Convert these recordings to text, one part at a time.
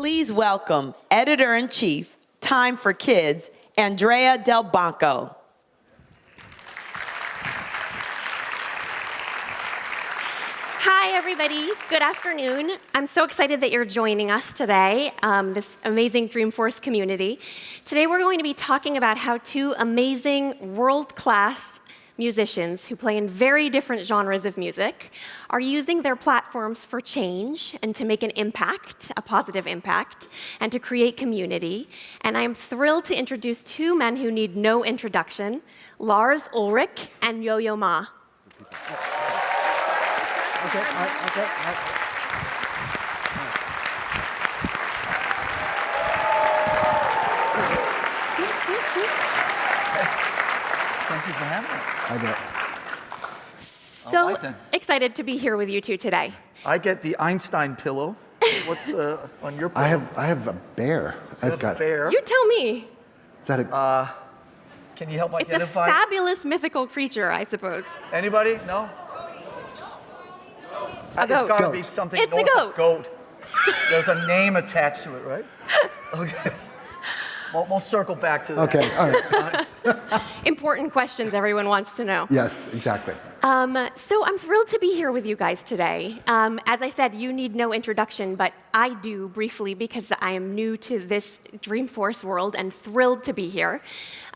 Please welcome Editor-in-Chief, Time for Kids, Andrea Del Banco. Hi, everybody. Good afternoon. I'm so excited that you're joining us today, this amazing Dreamforce community. Today, we're going to be talking about how two amazing world-class musicians who play in very different genres of music are using their platforms for change and to make an impact, a positive impact, and to create community. And I am thrilled to introduce two men who need no introduction, Lars Ulrich and Yo-Yo Ma. Okay. Thank you for having us. I bet. So excited to be here with you two today. I get the Einstein pillow. What's on your pillow? I have a bear. I've got. bear. You tell me. Is that a? Can you help It's a identify? fabulous mythical creature, I suppose. Anybody? No? A It's goat. got to Goat. be something It's a north of goat. There's a name attached to it, right? Okay. We'll circle back to that. Okay. All right. Important questions everyone wants to know. Yes. Exactly. So I'm thrilled to be here with you guys today. As I said, you need no introduction, but I do briefly because I am new to this Dreamforce world and thrilled to be here.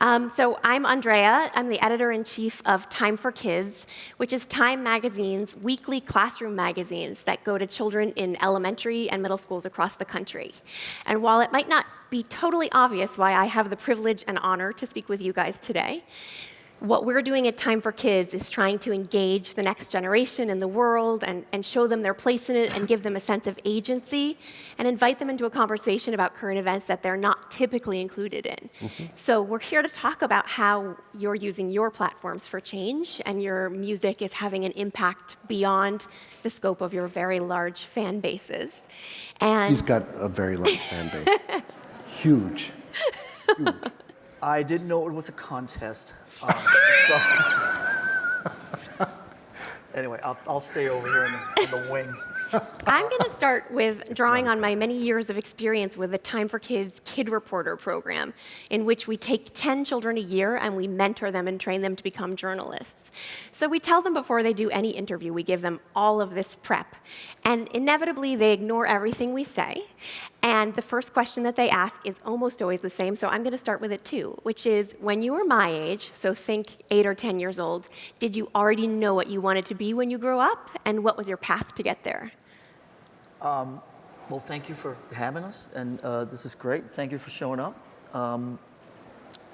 So I'm Andrea. I'm the editor-in-chief of Time for Kids, which is Time Magazine's weekly classroom magazines that go to children in elementary and middle schools across the country. And while it might not be totally obvious why I have the privilege and honor to speak with you guys today, what we're doing at Time for Kids is trying to engage the next generation in the world and show them their place in it and give them a sense of agency and invite them into a conversation about current events that they're not typically included in. So we're here to talk about how you're using your platforms for change and your music is having an impact beyond the scope of your very large fan bases. And He's got a very large fan base. Huge. I didn't know it was a contest. Anyway, I'll stay over here in the wing. I'm going to start with drawing on my many years of experience with the Time for Kids Kid Reporter program, in which we take 10 children a year and we mentor them and train them to become journalists. So we tell them before they do any interview, we give them all of this prep. And inevitably, they ignore everything we say. And the first question that they ask is almost always the same, so I'm going to start with it too, which is, when you were my age, so think 8 or 10 years old, did you already know what you wanted to be when you grew up? And what was your path to get there? Well, thank you for having us, and this is great. Thank you for showing up.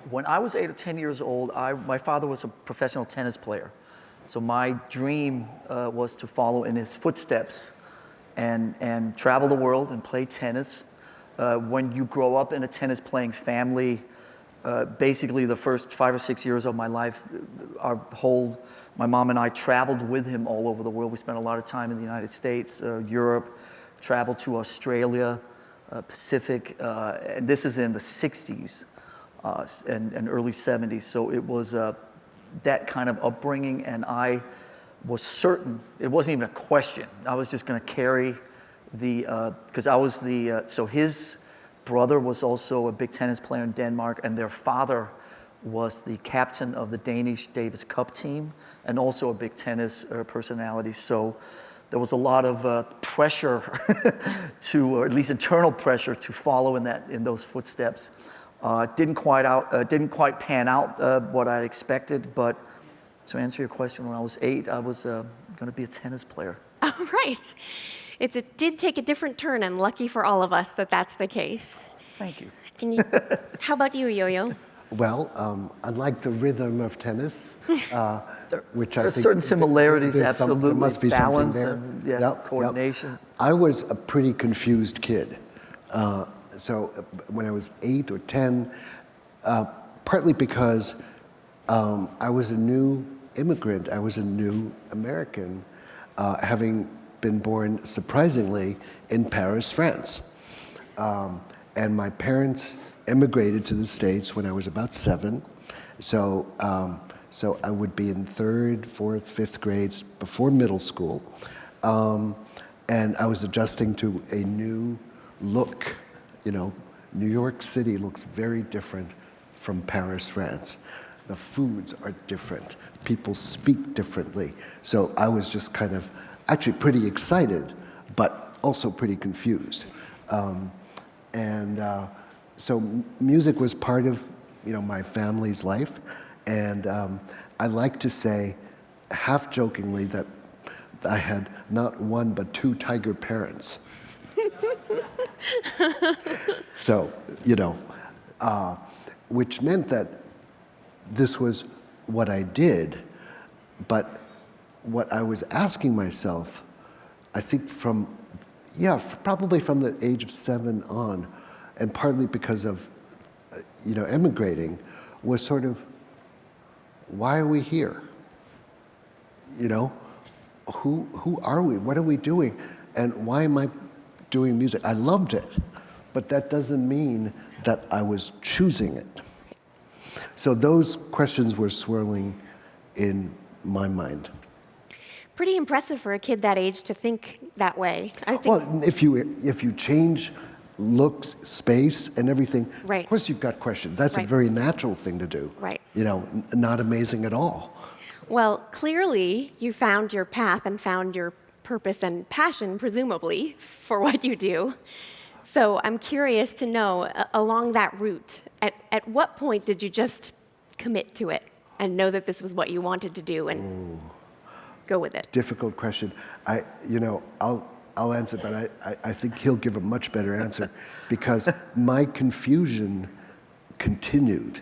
When I was 8 or 10 years old, my father was a professional tennis player. So my dream was to follow in his footsteps and travel the world and play tennis. When you grow up in a tennis-playing family, basically the first 5 or 6 years of my life, my mom and I traveled with him all over the world. We spent a lot of time in the United States, Europe, traveled to Australia, Pacific, and this is in the 60s and early 70s. So it was that kind of upbringing, and I was certain, it wasn't even a question. I was just going to carry because I was so his brother was also a big tennis player in Denmark, and their father was the captain of the Danish Davis Cup team and also a big tennis personality. So there was a lot of pressure or at least internal pressure to follow in those footsteps. Didn't quite pan out what I expected, but to answer your question, when I was 8, I was going to be a tennis player. All right. It did take a different turn, and lucky for all of us that that's the case. Thank you. How about you, Yo-Yo? Well, unlike the rhythm of tennis, which I There's think certain similarities, there absolutely. must be Balance something there. and yes, Yep. coordination. I was a pretty confused kid. So when I was 8 or 10, partly because I was a new immigrant, I was a new American, having been born surprisingly in Paris, France. And my parents immigrated to the States when I was about 7. So I would be in 3rd, 4th, 5th grades before middle school. And I was adjusting to a new look. You know, New York City looks very different from Paris, France. The foods are different. People speak differently. So I was just kind of actually pretty excited, but also pretty confused. So music was part of, you know, my family's life. And I like to say, half jokingly, that I had not one but two tiger parents. So, you know, which meant that this was what I did, but what I was asking myself, I think probably from the age of 7 on, and partly because of, you know, emigrating, was sort of, why are we here? You know, who are we? What are we doing? And why am I doing music? I loved it, but that doesn't mean that I was choosing it. So those questions were swirling in my mind. Pretty impressive for a kid that age to think that way. I think, Well, if you change looks, space, and everything, Right. of course you've got questions. That's a Right. very natural thing to do. Right. You know, not amazing at all. well, clearly you found your path and found your purpose and passion, presumably, for what you do. So I'm curious to know, along that route, at what point did you just commit to it and know that this was what you wanted to do and go with it? Difficult question. I'll answer, but I think he'll give a much better answer because my confusion continued,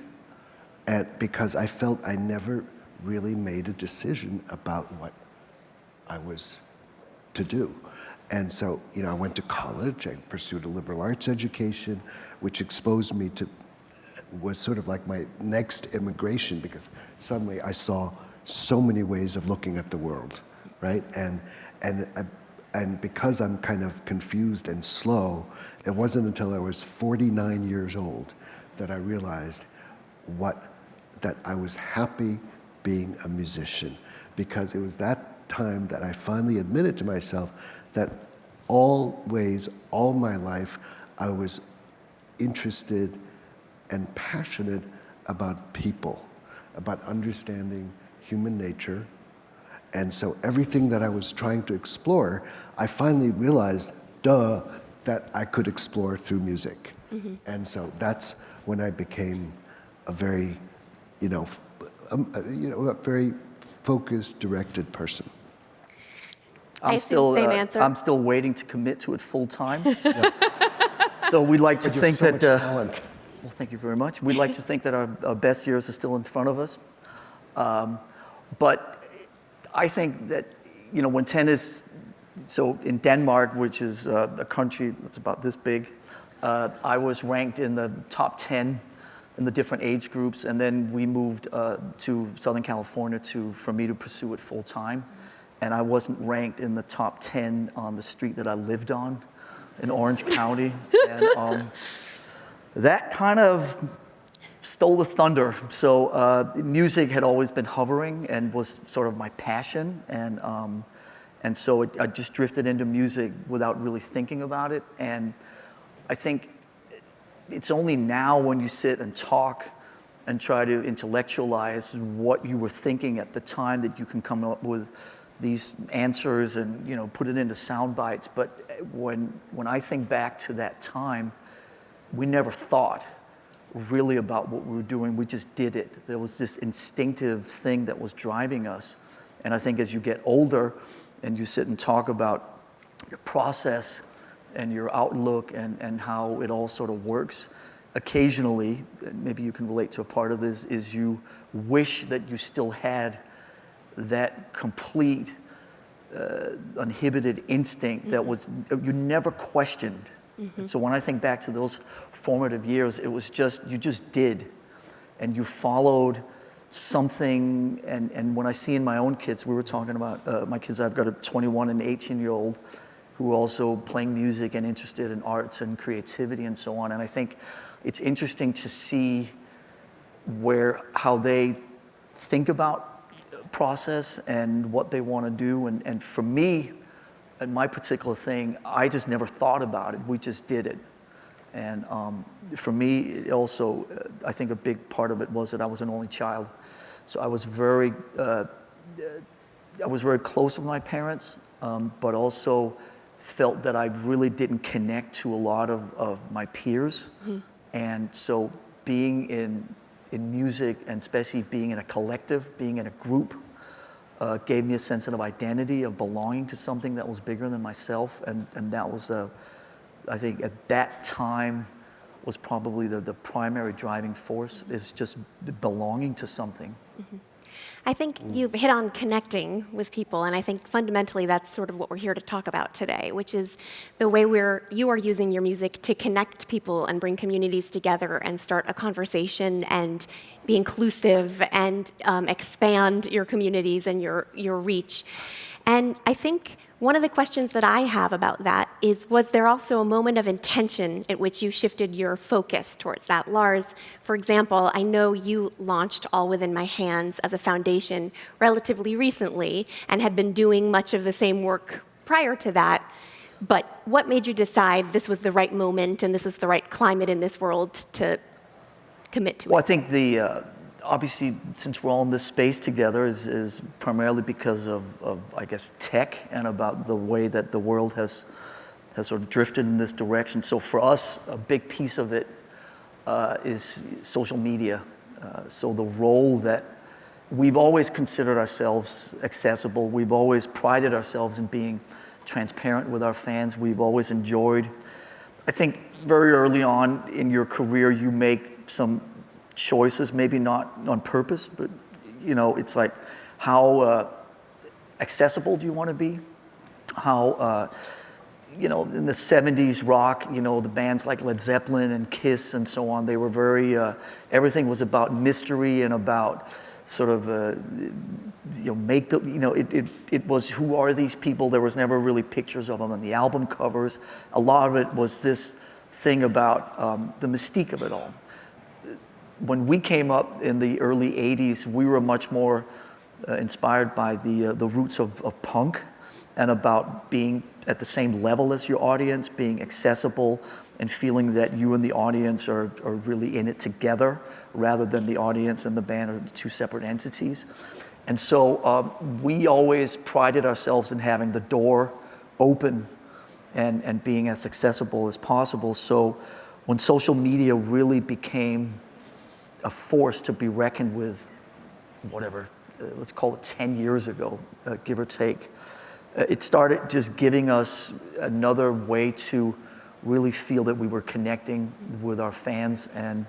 and because I felt I never really made a decision about what I was to do. And so, you know, I went to college, I pursued a liberal arts education, which exposed me to, was sort of like my next immigration, because suddenly I saw so many ways of looking at the world, right? And because I'm kind of confused and slow, it wasn't until I was 49 years old that I realized that I was happy being a musician, because it was that time that I finally admitted to myself that always, all my life, I was interested and passionate about people, about understanding human nature. And so everything that I was trying to explore, I finally realized, that I could explore through music. Mm-hmm. And so that's when I became a very, a very focused, directed person. I see the same answer. I'm still waiting to commit to it full time. Yeah. So we'd like to think that. Well, thank you very much. We'd like to think that our best years are still in front of us. But I think that, when tennis, so in Denmark, which is a country that's about this big, I was ranked in the top 10 in the different age groups, and then we moved to Southern California for me to pursue it full time. And I wasn't ranked in the top 10 on the street that I lived on in Orange County. And that kind of stole the thunder. So music had always been hovering and was sort of my passion. And so I just drifted into music without really thinking about it. And I think it's only now when you sit and talk and try to intellectualize what you were thinking at the time that you can come up with these answers and put it into sound bites. But when I think back to that time, we never thought really about what we were doing. We just did it. There was this instinctive thing that was driving us. And I think as you get older and you sit and talk about your process and your outlook and how it all sort of works, occasionally, maybe you can relate to a part of this, is you wish that you still had that complete, uninhibited instinct that was, you never questioned. Mm-hmm. So when I think back to those formative years, it was just, you just did. And you followed something, and when I see in my own kids, we were talking about my kids, I've got a 21 and 18-year-old who are also playing music and interested in arts and creativity and so on. And I think it's interesting to see how they think about process and what they want to do. And for me, and my particular thing, I just never thought about it. We just did it. And for me, it also, I think a big part of it was that I was an only child. So I was very close with my parents, but also felt that I really didn't connect to a lot of my peers. Mm-hmm. And so being in music, and especially being in a collective, being in a group, gave me a sense of identity, of belonging to something that was bigger than myself. And that was, I think at that time, was probably the primary driving force, is just belonging to something. Mm-hmm. I think you've hit on connecting with people, and I think fundamentally that's sort of what we're here to talk about today, which is the way you are using your music to connect people and bring communities together and start a conversation and be inclusive and expand your communities and your reach. And I think one of the questions that I have about that is, was there also a moment of intention at which you shifted your focus towards that? Lars, for example, I know you launched All Within My Hands as a foundation relatively recently and had been doing much of the same work prior to that. But what made you decide this was the right moment and this is the right climate in this world to commit to it? Well, I think obviously, since we're all in this space together, is primarily because of I guess, tech and about the way that the world has sort of drifted in this direction. So for us, a big piece of it is social media. So the role that we've always considered ourselves accessible. We've always prided ourselves in being transparent with our fans. We've always enjoyed, I think very early on in your career, you make some choices, maybe not on purpose, but it's like, how accessible do you want to be? How, in the 70s rock, the bands like Led Zeppelin and Kiss and so on, they were very, everything was about mystery and about sort of, it was, who are these people? There was never really pictures of them on the album covers. A lot of it was this thing about the mystique of it all. When we came up in the early 80s, we were much more inspired by the roots of punk and about being at the same level as your audience, being accessible and feeling that you and the audience are really in it together rather than the audience and the band are two separate entities. And so we always prided ourselves in having the door open and being as accessible as possible. So when social media really became a force to be reckoned with, whatever, let's call it 10 years ago, give or take. It started just giving us another way to really feel that we were connecting with our fans and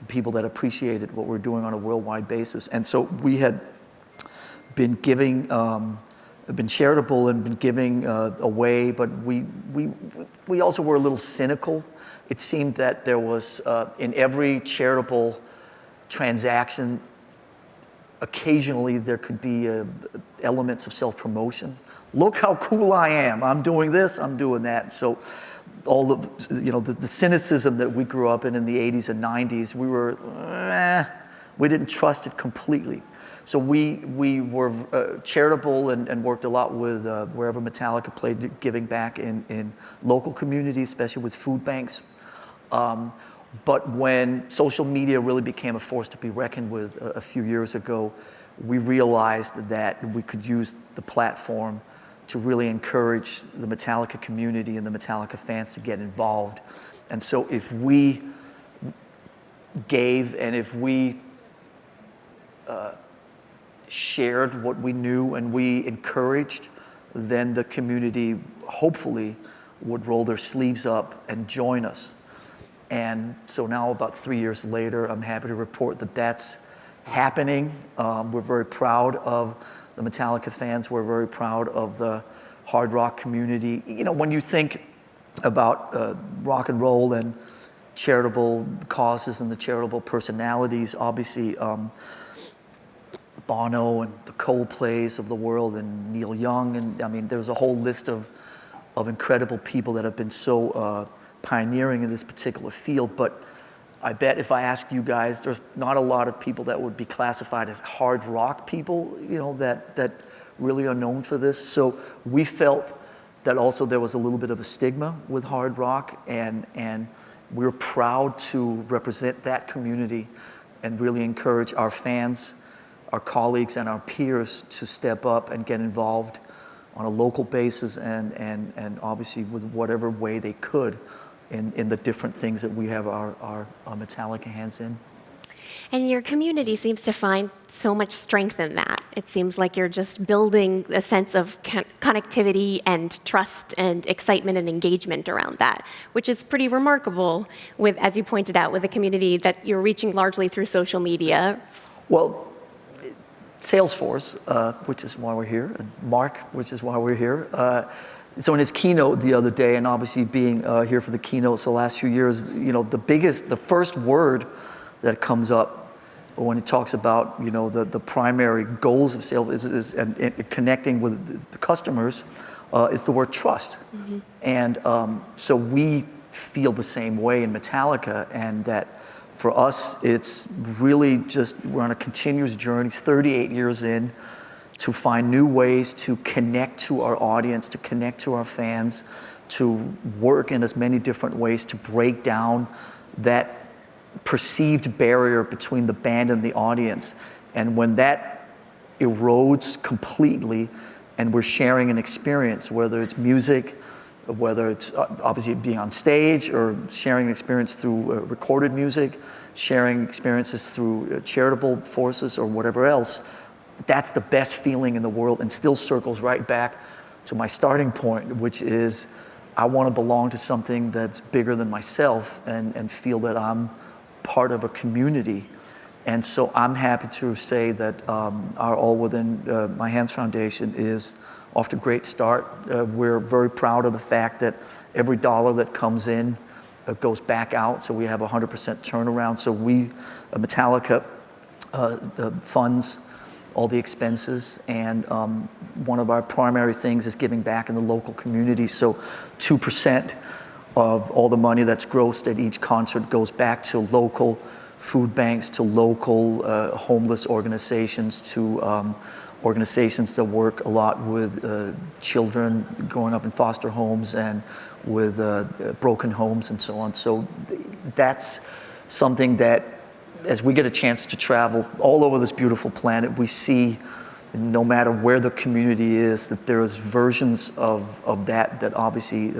people that appreciated what we're doing on a worldwide basis. And so we had been giving, been charitable and been giving away, but we also were a little cynical. It seemed that there was, in every charitable transaction, occasionally there could be elements of self-promotion. Look how cool I am. I'm doing this, I'm doing that. So all the cynicism that we grew up in the 80s and 90s, we didn't trust it completely. So we were charitable and worked a lot with wherever Metallica played, giving back in local communities, especially with food banks. But when social media really became a force to be reckoned with a few years ago, we realized that we could use the platform to really encourage the Metallica community and the Metallica fans to get involved. And so if we gave and if we shared what we knew and we encouraged, then the community hopefully would roll their sleeves up and join us. And so now, about 3 years later, I'm happy to report that that's happening. We're very proud of the Metallica fans. We're very proud of the hard rock community. When you think about rock and roll and charitable causes and the charitable personalities, obviously Bono and the Coldplays of the world and Neil Young, and I mean, there's a whole list of incredible people that have been so pioneering in this particular field. But I bet if I ask you guys, there's not a lot of people that would be classified as hard rock people, that really are known for this. So we felt that also there was a little bit of a stigma with hard rock, and we're proud to represent that community and really encourage our fans, our colleagues, and our peers to step up and get involved on a local basis and obviously with whatever way they could in the different things that we have our Metallica hands in. And your community seems to find so much strength in that. It seems like you're just building a sense of connectivity and trust and excitement and engagement around that, which is pretty remarkable with, as you pointed out, with a community that you're reaching largely through social media. Well, Salesforce, which is why we're here, and Mark, which is why we're here. So in his keynote the other day, and obviously being here for the keynotes the last few years, the first word that comes up when it talks about the primary goals of sales and connecting with the customers is the word trust. Mm-hmm. And so we feel the same way in Metallica, and that for us it's really just we're on a continuous journey, 38 years in, to find new ways to connect to our audience, to connect to our fans, to work in as many different ways to break down that perceived barrier between the band and the audience. And when that erodes completely and we're sharing an experience, whether it's music, whether it's obviously being on stage or sharing an experience through recorded music, sharing experiences through charitable forces or whatever else, that's the best feeling in the world, and still circles right back to my starting point, which is I want to belong to something that's bigger than myself and feel that I'm part of a community. And so I'm happy to say that our All Within My Hands Foundation is off to a great start. We're very proud of the fact that every dollar that comes in goes back out, so we have 100% turnaround. So Metallica funds all the expenses, and one of our primary things is giving back in the local community. So 2% of all the money that's grossed at each concert goes back to local food banks, to local homeless organizations, to organizations that work a lot with children growing up in foster homes and with broken homes and so on. So that's something that, as we get a chance to travel all over this beautiful planet, we see, no matter where the community is, that there is versions of that obviously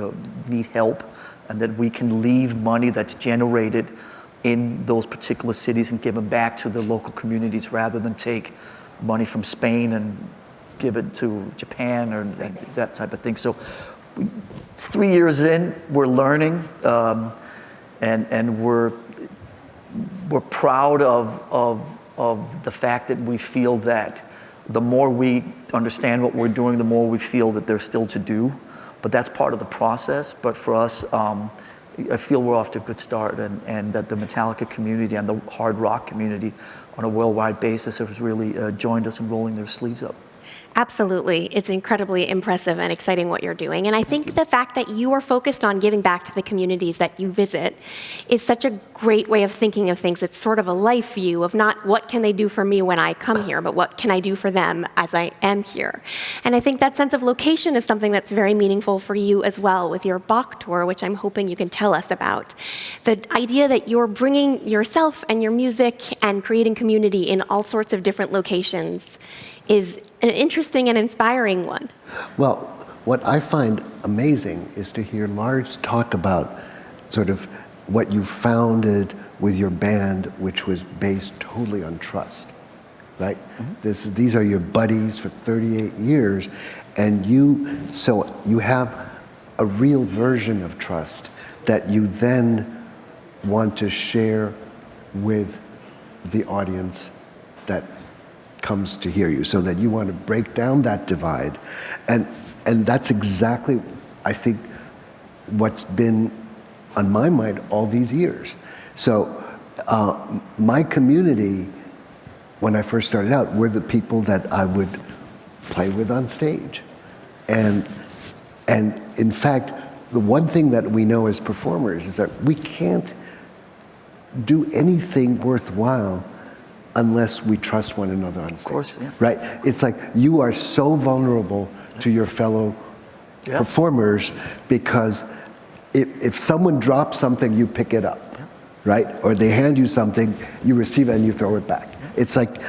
need help, and that we can leave money that's generated in those particular cities and give them back to the local communities, rather than take money from Spain and give it to Japan or that type of thing. So 3 years in, we're learning, and we're proud of the fact that we feel that the more we understand what we're doing, the more we feel that there's still to do. But that's part of the process. But for us, I feel we're off to a good start, and that the Metallica community and the hard rock community on a worldwide basis has really joined us in rolling their sleeves up. Absolutely. It's incredibly impressive and exciting what you're doing. And I think the fact that you are focused on giving back to the communities that you visit is such a great way of thinking of things. It's sort of a life view of not what can they do for me when I come here, but what can I do for them as I am here. And I think that sense of location is something that's very meaningful for you as well with your Bach tour, which I'm hoping you can tell us about. The idea that you're bringing yourself and your music and creating community in all sorts of different locations is an interesting and inspiring one. Well, what I find amazing is to hear Lars talk about sort of what you founded with your band, which was based totally on trust, right? Mm-hmm. These are your buddies for 38 years, and you have a real version of trust that you then want to share with the audience that comes to hear you, so that you want to break down that divide. And that's exactly, I think, what's been on my mind all these years. So my community, when I first started out, were the people that I would play with on stage. And in fact, the one thing that we know as performers is that we can't do anything worthwhile unless we trust one another on stage. Of course, yeah. Right? It's like you are so vulnerable to your fellow Yeah. performers because if someone drops something, you pick it up, right? Or they hand you something, you receive it and you throw it back. It's like,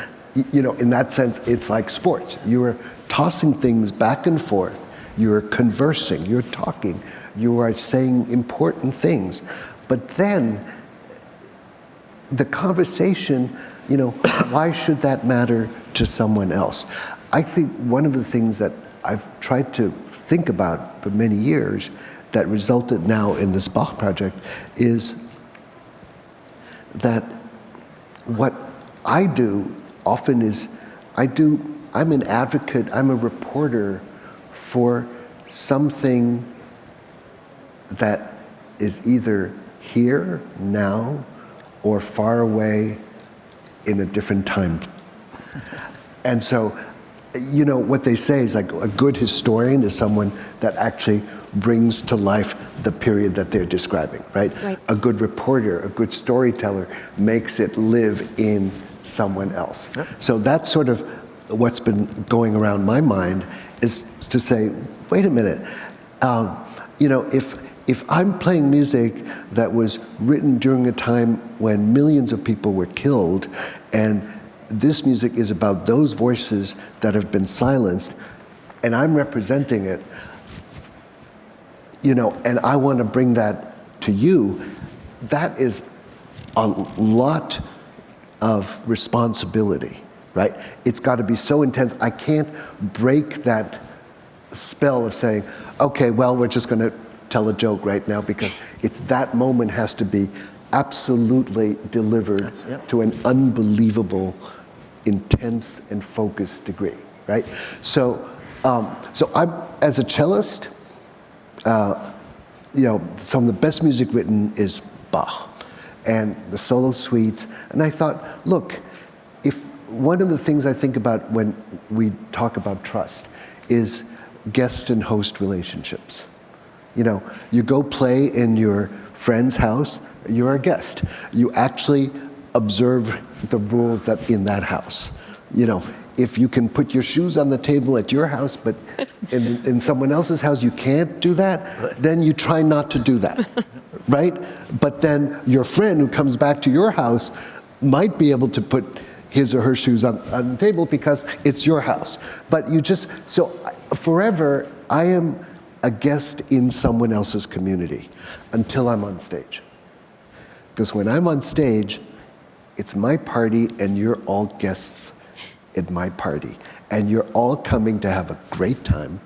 in that sense, it's like sports. You are tossing things back and forth. You're conversing, you're talking, you are saying important things. But then the conversation, why should that matter to someone else? I think one of the things that I've tried to think about for many years that resulted now in this Bach project is that what I do often is I'm an advocate, I'm a reporter for something that is either here, now, or far away in a different time. And so, what they say is like a good historian is someone that actually brings to life the period that they're describing, right? A good reporter, a good storyteller makes it live in someone else. Yep. So that's sort of what's been going around my mind is to say, wait a minute, if I'm playing music that was written during a time when millions of people were killed, and this music is about those voices that have been silenced, and I'm representing it, and I want to bring that to you, that is a lot of responsibility, right? It's got to be so intense. I can't break that spell of saying, okay, well, we're just going to tell a joke right now, because it's that moment has to be absolutely delivered to an unbelievable, intense and focused degree, right? So I'm, as a cellist, some of the best music written is Bach and the solo suites. And I thought, look, if one of the things I think about when we talk about trust is guest and host relationships. You go play in your friend's house, you're a guest. You actually observe the rules that in that house. If you can put your shoes on the table at your house, but in someone else's house you can't do that, then you try not to do that, right? But then your friend who comes back to your house might be able to put his or her shoes on the table because it's your house. But so forever I am a guest in someone else's community until I'm on stage. Because when I'm on stage, it's my party and you're all guests at my party. And you're all coming to have a great time.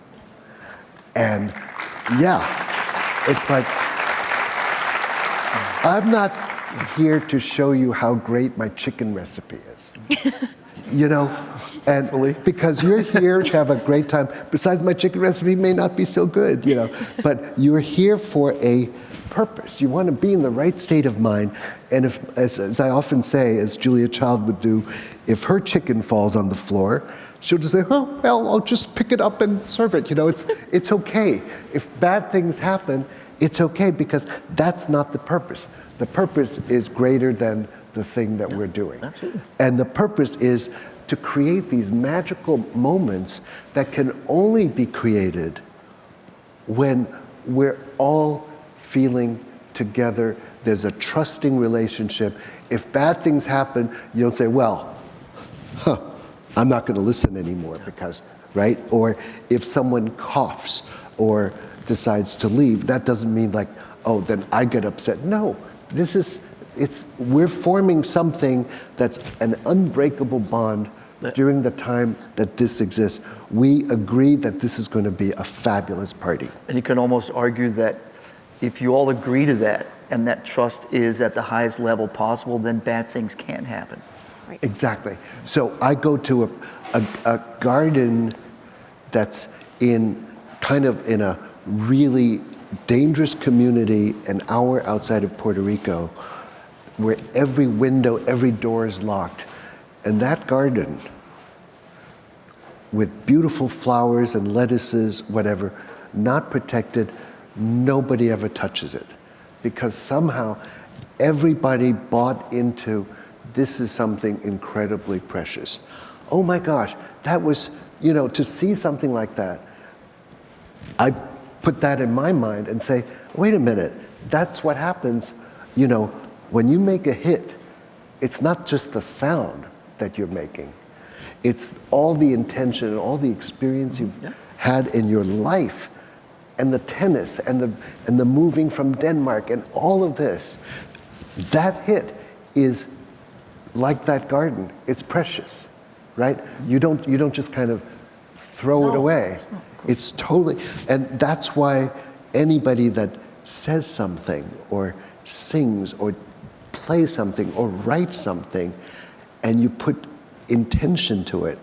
And it's like, I'm not here to show you how great my chicken recipe is. And because you're here to have a great time. Besides, my chicken recipe may not be so good, but you're here for a purpose. You want to be in the right state of mind. And if, as I often say, as Julia Child would do, if her chicken falls on the floor, she'll just say, oh, well, I'll just pick it up and serve it. It's okay. If bad things happen, it's okay, because that's not the purpose. The purpose is greater than the thing that we're doing. Absolutely. And the purpose is to create these magical moments that can only be created when we're all feeling together. There's a trusting relationship. If bad things happen, you don't say, well, I'm not going to listen anymore because, right? Or if someone coughs or decides to leave, that doesn't mean like, oh, then I get upset. No, we're forming something that's an unbreakable bond during the time that this exists. We agree that this is going to be a fabulous party. And you can almost argue that if you all agree to that and that trust is at the highest level possible, then bad things can't happen. Right. Exactly. So I go to a garden that's in a really dangerous community an hour outside of Puerto Rico, where every window, every door is locked. And that garden, with beautiful flowers and lettuces, whatever, not protected, nobody ever touches it. Because somehow everybody bought into, this is something incredibly precious. Oh my gosh, that was, to see something like that. I put that in my mind and say, wait a minute, that's what happens, when you make a hit, it's not just the sound that you're making. It's all the intention and all the experience you've had in your life, and the tennis and the moving from Denmark and all of this. That hit is like that garden. It's precious, right? You don't just kind of throw it away. It's totally, and that's why anybody that says something or sings or plays something or writes something, and you put intention to it,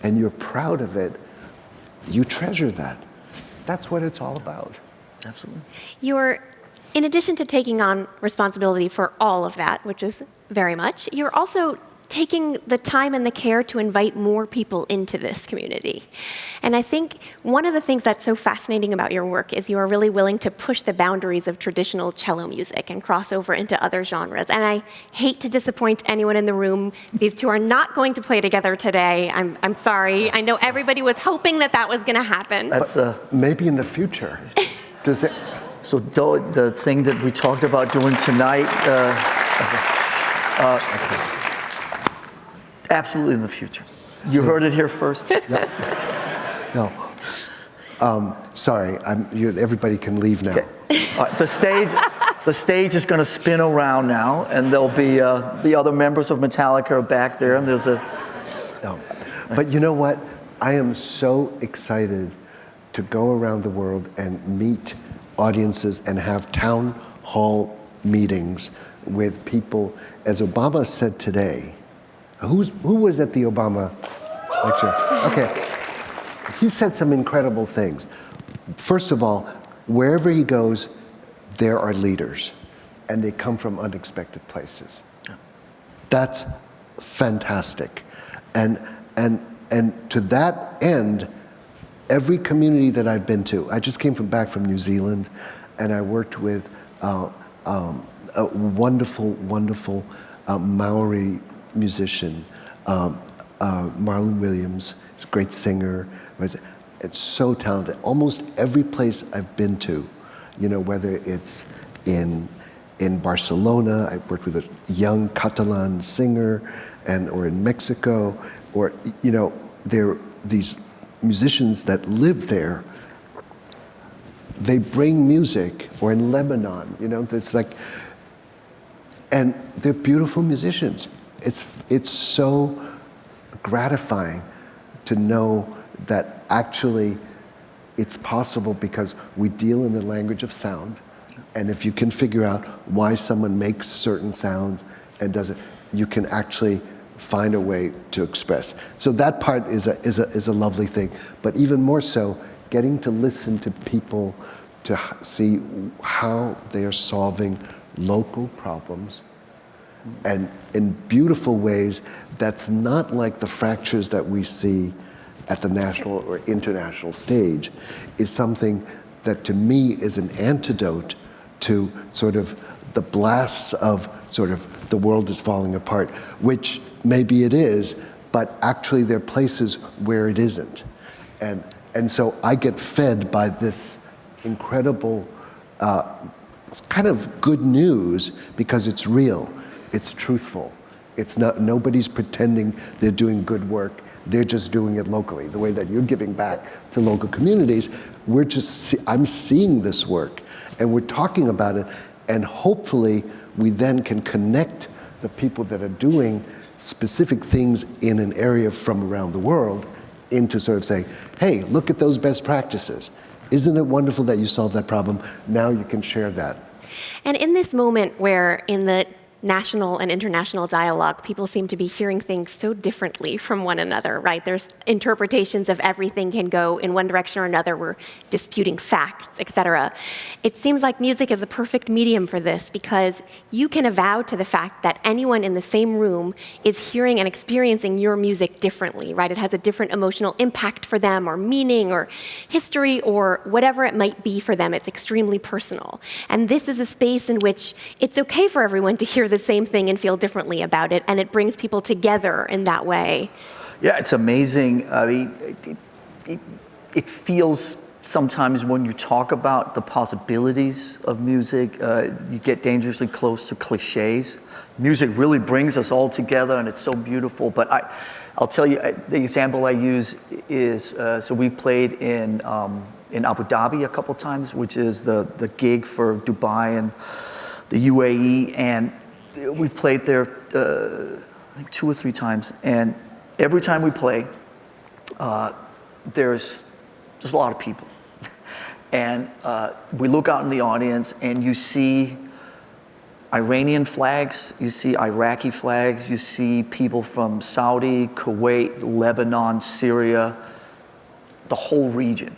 and you're proud of it, you treasure that. That's what it's all about. Absolutely. In addition to taking on responsibility for all of that, which is very much, you're also taking the time and the care to invite more people into this community. And I think one of the things that's so fascinating about your work is you are really willing to push the boundaries of traditional cello music and cross over into other genres. And I hate to disappoint anyone in the room. These two are not going to play together today. I'm sorry. I know everybody was hoping that was going to happen. That's maybe in the future. Does it? So the thing that we talked about doing tonight, absolutely in the future. You heard it here first. No. Sorry, everybody can leave now. Okay. All right, the stage is going to spin around now, and there'll be the other members of Metallica are back there, and there's a... No. But you know what? I am so excited to go around the world and meet audiences and have town hall meetings with people. As Obama said today, who was at the Obama lecture? Okay. He said some incredible things. First of all, wherever he goes, there are leaders, and they come from unexpected places. That's fantastic. And to that end, every community that I've been to, I just came back from New Zealand, and I worked with a wonderful, wonderful Maori musician, Marlon Williams. He's a great singer. It's so talented. Almost every place I've been to, whether it's in Barcelona, I worked with a young Catalan singer, or in Mexico, or there are these musicians that live there. They bring music, or in Lebanon, it's like, and they're beautiful musicians. It's so gratifying to know that actually it's possible because we deal in the language of sound, and if you can figure out why someone makes certain sounds and does it, you can actually find a way to express. So that part is a lovely thing. But even more so, getting to listen to people to see how they are solving local problems, and in beautiful ways that's not like the fractures that we see at the national or international stage, is something that to me is an antidote to sort of the blasts of sort of the world is falling apart, which maybe it is, but actually there are places where it isn't. And so I get fed by this incredible kind of good news because it's real, it's truthful. It's not, nobody's pretending they're doing good work. They're just doing it locally. The way that you're giving back to local communities, I'm seeing this work, and we're talking about it, and hopefully we then can connect the people that are doing specific things in an area from around the world into sort of saying, hey, look at those best practices. Isn't it wonderful that you solved that problem? Now you can share that. And in this moment where in the national and international dialogue, people seem to be hearing things so differently from one another, right? There's interpretations of everything can go in one direction or another. We're disputing facts, etc. It seems like music is a perfect medium for this because you can avow to the fact that anyone in the same room is hearing and experiencing your music differently, right? It has a different emotional impact for them, or meaning, or history, or whatever it might be for them. It's extremely personal. And this is a space in which it's okay for everyone to hear the same thing and feel differently about it, and it brings people together in that way. Yeah, it's amazing. I mean, it feels sometimes when you talk about the possibilities of music, you get dangerously close to cliches. Music really brings us all together, and it's so beautiful. But I'll tell you, the example I use is, so we played in Abu Dhabi a couple times, which is the gig for Dubai and the UAE, and we've played there, I think 2 or 3 times. And every time we play, there's a lot of people. And we look out in the audience and you see Iranian flags, you see Iraqi flags, you see people from Saudi, Kuwait, Lebanon, Syria, the whole region.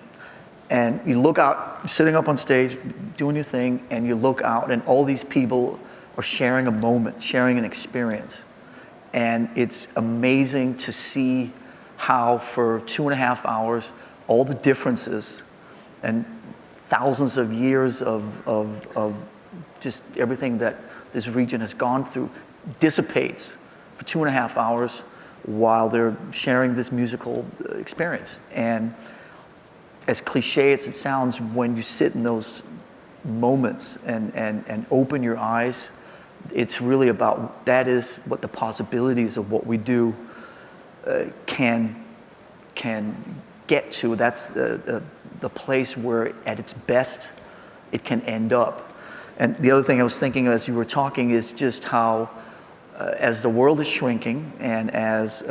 And you look out, sitting up on stage, doing your thing, and you look out and all these people are sharing a moment, sharing an experience. And it's amazing to see how for 2.5 hours, all the differences and thousands of years of just everything that this region has gone through dissipates for 2.5 hours while they're sharing this musical experience. And as cliche as it sounds, when you sit in those moments and open your eyes, it's really about, that is what the possibilities of what we do can get to. That's the place where at its best it can end up. And the other thing I was thinking as you were talking is just how as the world is shrinking and as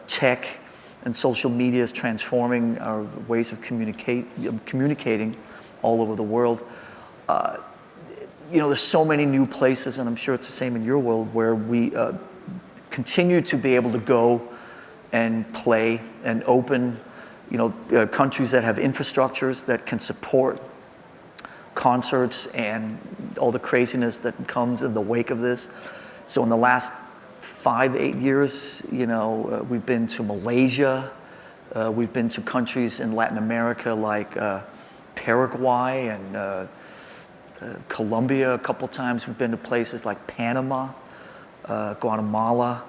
tech and social media is transforming our ways of communicating all over the world, there's so many new places, and I'm sure it's the same in your world, where we continue to be able to go and play and open, countries that have infrastructures that can support concerts and all the craziness that comes in the wake of this. So in the last 5-8 years, we've been to Malaysia, we've been to countries in Latin America like Paraguay and Colombia a couple times. We've been to places like Panama, Guatemala,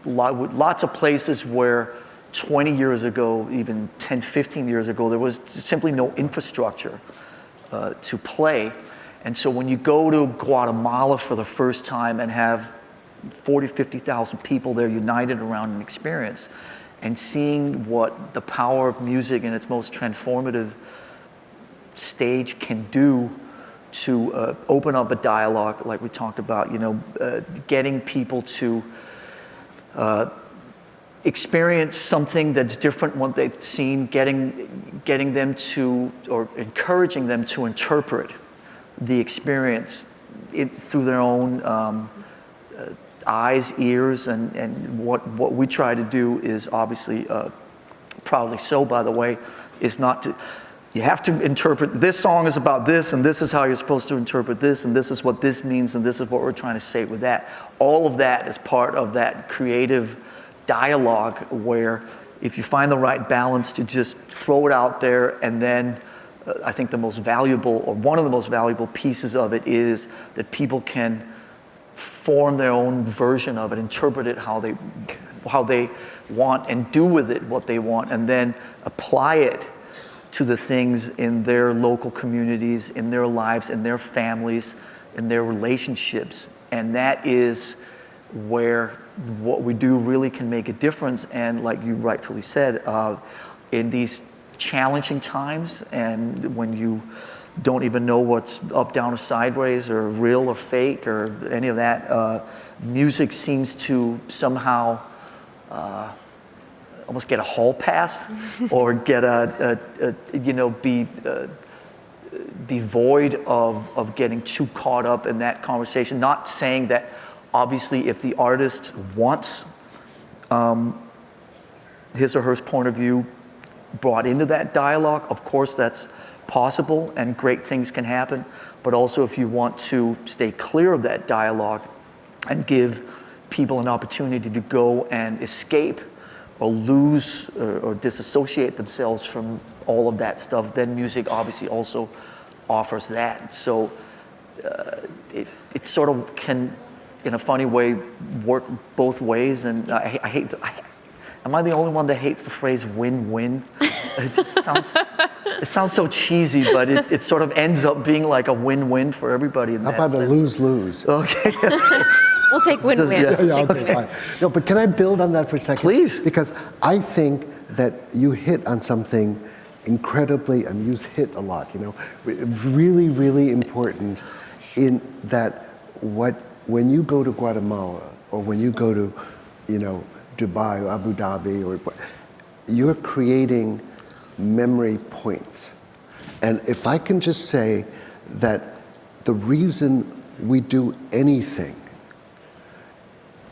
lots of places where 20 years ago, even 10, 15 years ago, there was simply no infrastructure to play. And so when you go to Guatemala for the first time and have 40, 50,000 people there united around an experience and seeing what the power of music in its most transformative stage can do to open up a dialogue like we talked about, getting people to experience something that's different from what they've seen, getting them to, or encouraging them to interpret the experience through their own eyes, ears, and what we try to do is obviously, proudly so by the way, is not to, you have to interpret, this song is about this, and this is how you're supposed to interpret this, and this is what this means, and this is what we're trying to say with that. All of that is part of that creative dialogue where if you find the right balance to just throw it out there, and then I think the most valuable, or one of the most valuable pieces of it is that people can form their own version of it, interpret it how they want, and do with it what they want, and then apply it to the things in their local communities, in their lives, in their families, in their relationships. And that is where what we do really can make a difference. And like you rightfully said, in these challenging times, and when you don't even know what's up, down, or sideways, or real or fake, or any of that, music seems to somehow almost get a hall pass, or get be void of getting too caught up in that conversation. Not saying that obviously if the artist wants his or her point of view brought into that dialogue, of course that's possible and great things can happen. But also if you want to stay clear of that dialogue and give people an opportunity to go and escape or lose or disassociate themselves from all of that stuff, then music obviously also offers that. So it sort of can, in a funny way, work both ways. And I hate, am I the only one that hates the phrase win-win? It just sounds It sounds so cheesy, but it sort of ends up being like a win-win for everybody in How that about a sense. lose-lose? Okay. We'll take win-win. Yeah. Yeah, okay, fine. No, but can I build on that for a second? Please. Because I think that you hit on something incredibly, and use hit a lot, you know, really, really important in that when you go to Guatemala or when you go to, you know, Dubai or Abu Dhabi, or you're creating memory points. And if I can just say that the reason we do anything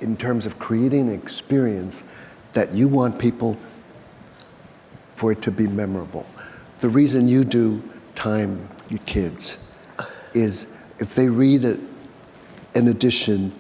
in terms of creating an experience that you want people for it to be memorable. The reason you do Time Your Kids is if they read an edition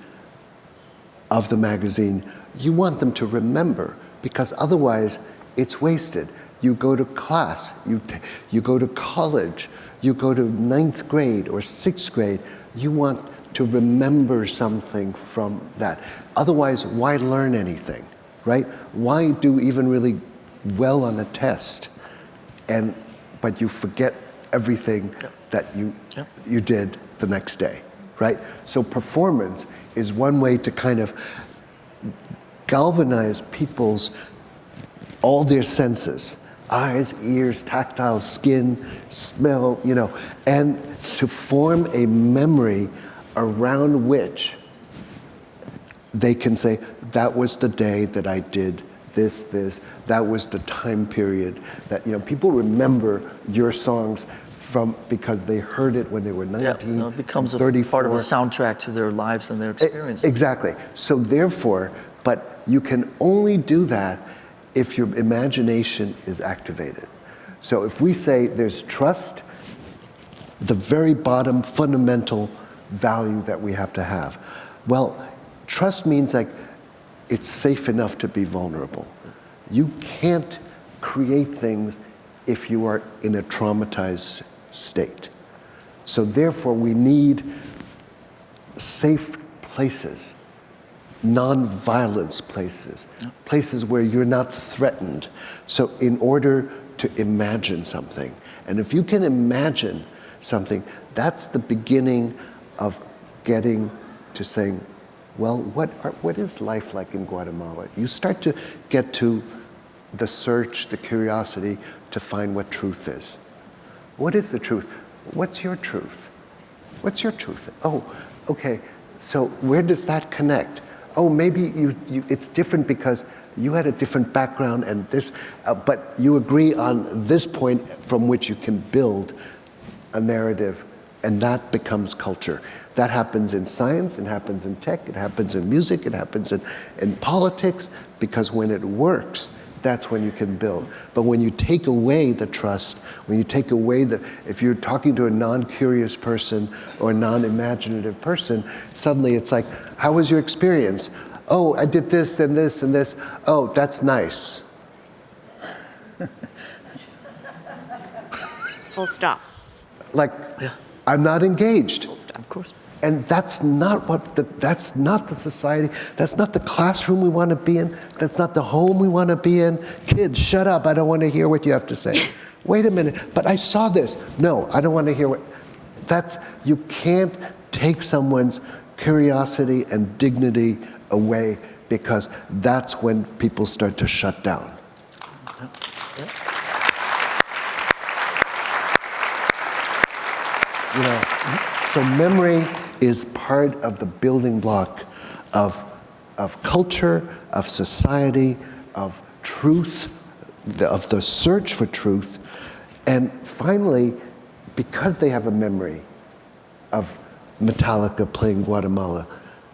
of the magazine, you want them to remember, because otherwise it's wasted. You go to class, you go to college, you go to 9th grade or 6th grade, you want to remember something from that. Otherwise, why learn anything, right? Why do even really well on a test, but you forget everything that you did the next day, right? So performance is one way to kind of galvanize all their senses, eyes, ears, tactile, skin, smell, you know, and to form a memory around which they can say, that was the day that I did this, that was the time period that, you know, people remember your songs because they heard it when they were 19, it becomes a 34. part of a soundtrack to their lives and their experiences. Exactly. So therefore, but you can only do that if your imagination is activated. So if we say there's trust, the very bottom fundamental value that we have to have. Well, trust means like it's safe enough to be vulnerable. You can't create things if you are in a traumatized state. So therefore we need safe places, non-violence places, places where you're not threatened. So in order to imagine something, and if you can imagine something, that's the beginning of getting to saying, well, what is life like in Guatemala? You start to get to the search, the curiosity to find what truth is. What is the truth? What's your truth? What's your truth? Oh, okay, so where does that connect? Oh, maybe it's different because you had a different background and this, but you agree on this point from which you can build a narrative, and that becomes culture. That happens in science, it happens in tech, it happens in music, it happens in politics, because when it works, that's when you can build. But when you take away the trust, when you take away if you're talking to a non-curious person or a non-imaginative person, suddenly it's like, how was your experience? Oh, I did this and this and this. Oh, that's nice. Full stop. Like, I'm not engaged. Of course. And that's not that's not the society, that's not the classroom we want to be in, that's not the home we want to be in. Kids, shut up, I don't want to hear what you have to say. Wait a minute, but I saw this. No, I don't want to hear you can't take someone's curiosity and dignity away, because that's when people start to shut down. You know, so memory is part of the building block of culture, of society, of truth, of the search for truth. And finally, because they have a memory of Metallica playing Guatemala,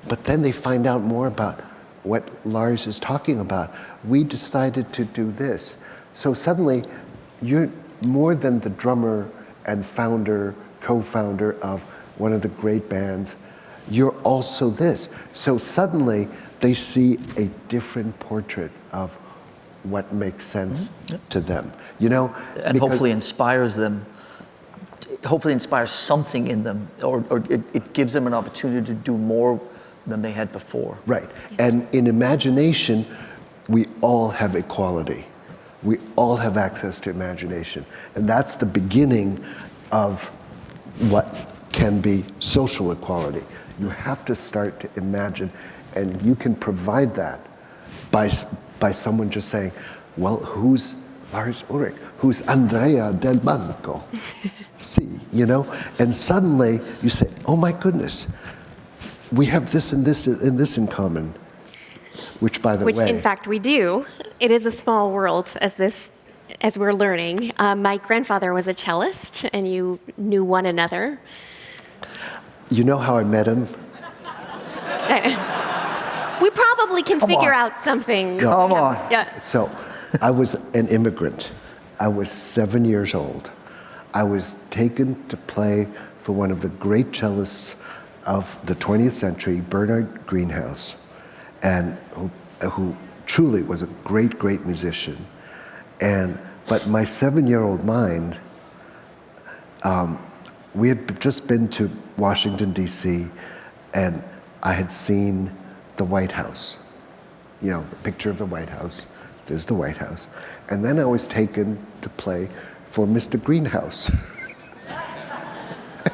but then they find out more about what Lars is talking about. We decided to do this. So suddenly, you're more than the drummer and founder, co-founder of one of the great bands. You're also this. So suddenly, they see a different portrait of what makes sense to them. You know, and hopefully inspires them. Hopefully inspires something in them, or it gives them an opportunity to do more than they had before. Right. And in imagination, we all have equality. We all have access to imagination. And that's the beginning of what can be social equality. You have to start to imagine, and you can provide that by someone just saying, well, who's Lars Ulrich? Who's Andrea Del Banco? See, you know? And suddenly you say, oh my goodness, we have this and this and this in common. Which, by the way... Which, in fact, we do. It is a small world, as we're learning. My grandfather was a cellist, and you knew one another. You know how I met him? We probably can figure out something. No. Come on. Yeah. So, I was an immigrant. I was 7 years old. I was taken to play for one of the great cellists of the 20th century, Bernard Greenhouse, and who truly was a great, great musician. But my 7-year-old mind, we had just been to Washington, D.C., and I had seen the White House. You know, the picture of the White House. There's the White House. And then I was taken to play for Mr. Greenhouse.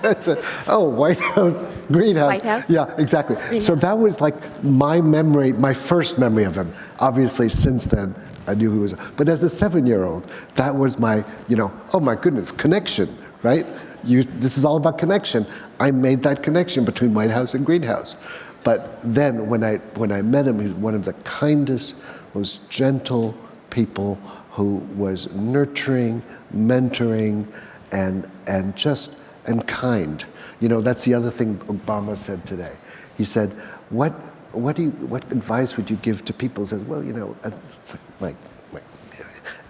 I said, oh, White House, Greenhouse. White House? Yeah, exactly. Greenhouse. So that was like my memory, my first memory of him. Obviously, since then, I knew he was, but as a 7-year-old, that was my, you know, oh my goodness, connection, right? This is all about connection. I made that connection between White House and Greenhouse. But then when I met him, he was one of the kindest, most gentle people who was nurturing, mentoring, and kind. You know, that's the other thing Obama said today. He said, what advice would you give to people? He said, well, you know, it's like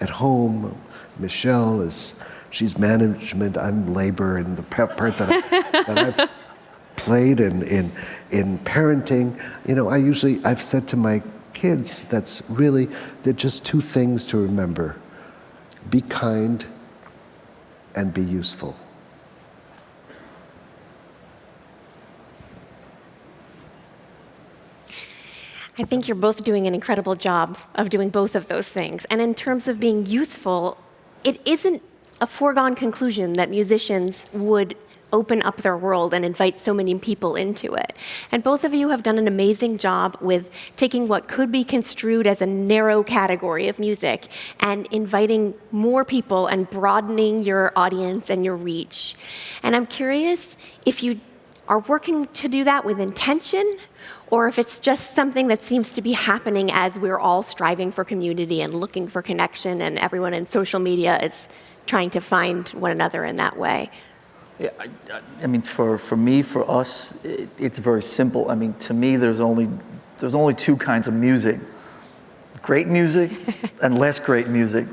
at home, Michelle she's management, I'm labor, and the part that I've played in parenting, you know, I've said to my kids, they're just two things to remember. Be kind and be useful. I think you're both doing an incredible job of doing both of those things. And in terms of being useful, it isn't a foregone conclusion that musicians would open up their world and invite so many people into it. And both of you have done an amazing job with taking what could be construed as a narrow category of music and inviting more people and broadening your audience and your reach. And I'm curious if you are working to do that with intention, or if it's just something that seems to be happening as we're all striving for community and looking for connection, and everyone in social media is trying to find one another in that way. Yeah, I mean, for me, for us, it's very simple. I mean, to me, there's only two kinds of music: great music and less great music.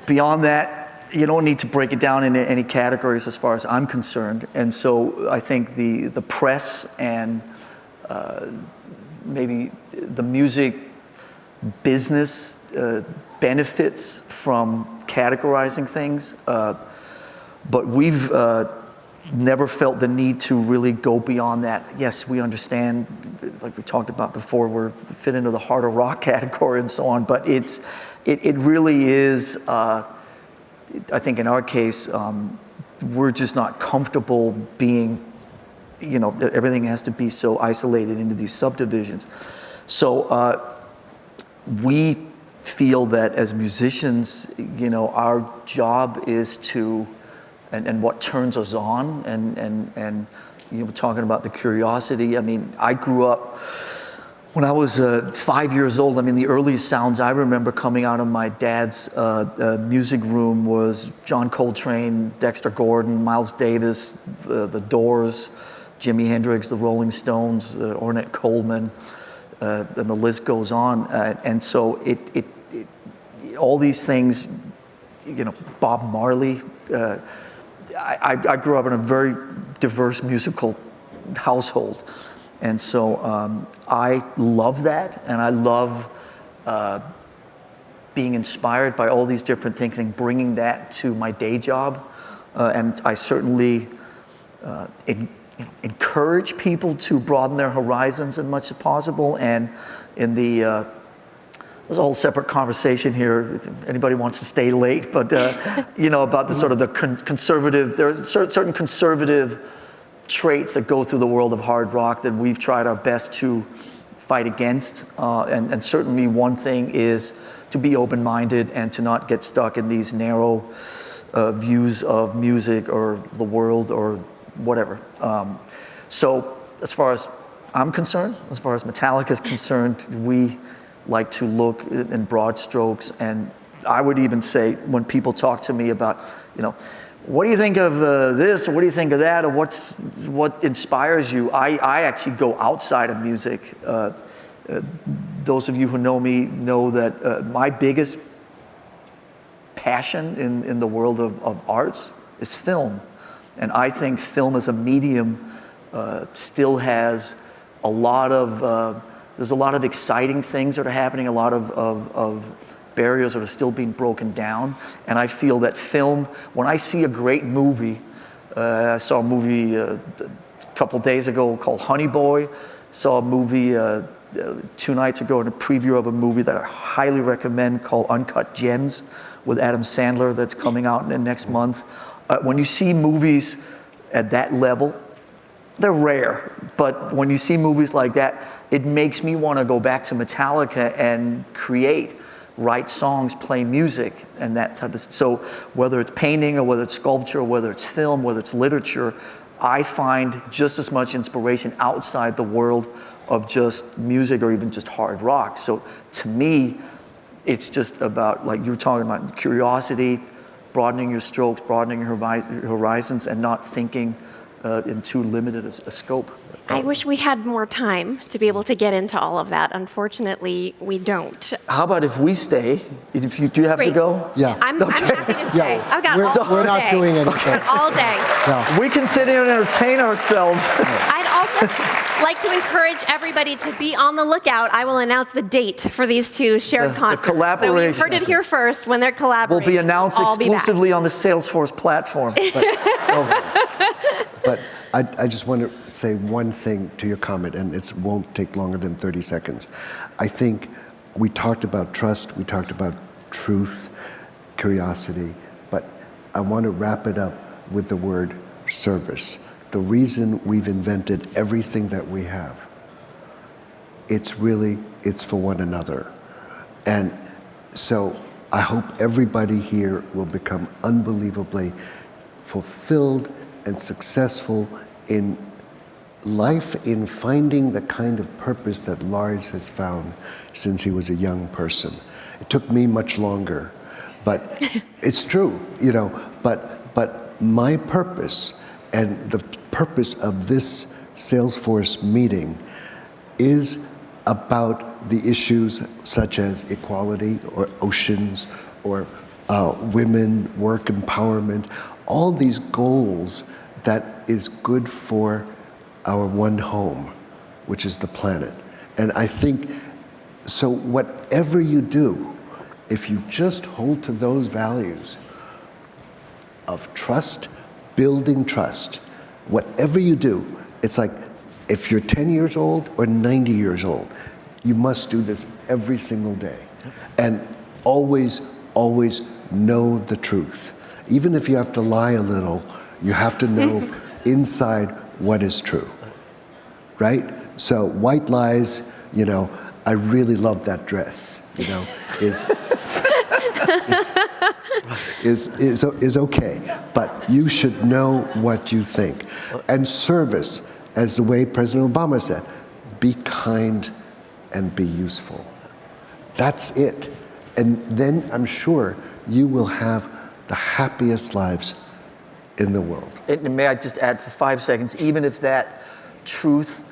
Beyond that, you don't need to break it down into any categories as far as I'm concerned. And so I think the press and maybe the music business benefits from categorizing things, but we've never felt the need to really go beyond that. Yes, we understand, like we talked about before, we're fit into the harder rock category and so on, but it really is, I think in our case, we're just not comfortable being, you know, everything has to be so isolated into these subdivisions. So we feel that as musicians, you know, our job is to, and what turns us on, and you know, talking about the curiosity. I mean, I grew up, when I was 5 years old, I mean, the earliest sounds I remember coming out of my dad's music room was John Coltrane, Dexter Gordon, Miles Davis, the Doors, Jimi Hendrix, the Rolling Stones, Ornette Coleman, and the list goes on. And so it all these things, you know, Bob Marley. I grew up in a very diverse musical household. And so I love that, and I love being inspired by all these different things and bringing that to my day job. And I certainly encourage people to broaden their horizons as much as possible. And in the there's a whole separate conversation here if anybody wants to stay late, but about the sort of the conservative, there are certain conservative traits that go through the world of hard rock that we've tried our best to fight against. And certainly one thing is to be open-minded and to not get stuck in these narrow views of music or the world or whatever. So as far as I'm concerned, as far as Metallica is concerned, we like to look in broad strokes. And I would even say when people talk to me about, what do you think of this, or what do you think of that, or what inspires you? I actually go outside of music. Those of you who know me know that my biggest passion in the world of arts is film. And I think film as a medium still has a lot of, there's a lot of exciting things that are happening, a lot of barriers that are still being broken down. And I feel that film, when I see a great movie, I saw a movie a couple days ago called Honey Boy, saw a movie 2 nights ago in a preview of a movie that I highly recommend called Uncut Gems with Adam Sandler that's coming out next month. When you see movies at that level, they're rare, but when you see movies like that, it makes me want to go back to Metallica and write songs, play music, and that type of stuff. So whether it's painting or whether it's sculpture or whether it's film, whether it's literature, I find just as much inspiration outside the world of just music or even just hard rock. So to me, it's just about, like you were talking about, curiosity, broadening your strokes, broadening your horizons, and not thinking in too limited a scope. I wish we had more time to be able to get into all of that. Unfortunately, we don't. How about if we stay? Do you have to Great. go? Yeah. I'm happy to stay. Yeah, I've got we're- all we're not day. doing anything. I've got all day. No. We can sit here and entertain ourselves. I'd also like to encourage everybody to be on the lookout. I will announce the date for these two shared The concerts. collaboration. So you've heard it here first. When they're Will collaborating, be announced I'll be back. exclusively on the Salesforce platform. But I just want to say one thing to your comment, and it won't take longer than 30 seconds. I think we talked about trust, we talked about truth, curiosity, but I want to wrap it up with the word service. The reason we've invented everything that we have, it's for one another. And so I hope everybody here will become unbelievably fulfilled and successful in life, in finding the kind of purpose that Lars has found since he was a young person. It took me much longer, but it's true, but my purpose and the purpose of this Salesforce meeting is about the issues such as equality or oceans or women, work empowerment, all these goals that is good for our one home, which is the planet. And I think, so whatever you do, if you just hold to those values of trust, building trust, whatever you do, it's like if you're 10 years old or 90 years old, you must do this every single day. And always, always know the truth. Even if you have to lie a little, you have to know inside what is true, right? So white lies, I really love that dress, is okay, but you should know what you think. And service, as the way President Obama said, be kind and be useful. That's it. And then I'm sure you will have the happiest lives in the world. And may I just add for 5 seconds, even if that truth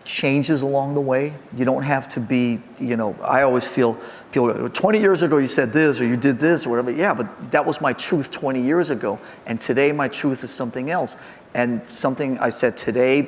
changes along the way, you don't have to be, I always feel people go, 20 years ago you said this or you did this or whatever. Yeah, but that was my truth 20 years ago. And today my truth is something else. And something I said today,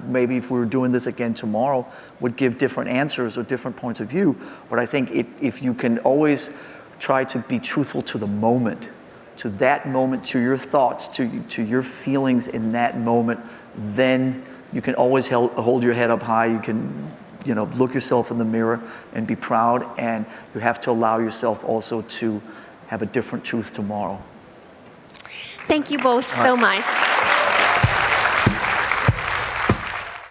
maybe if we were doing this again tomorrow, would give different answers or different points of view. But I think if you can always try to be truthful to the moment, to that moment, to your thoughts, to your feelings in that moment, then You can always hold your head up high. You can, look yourself in the mirror and be proud. And you have to allow yourself also to have a different truth tomorrow. Thank you both so much.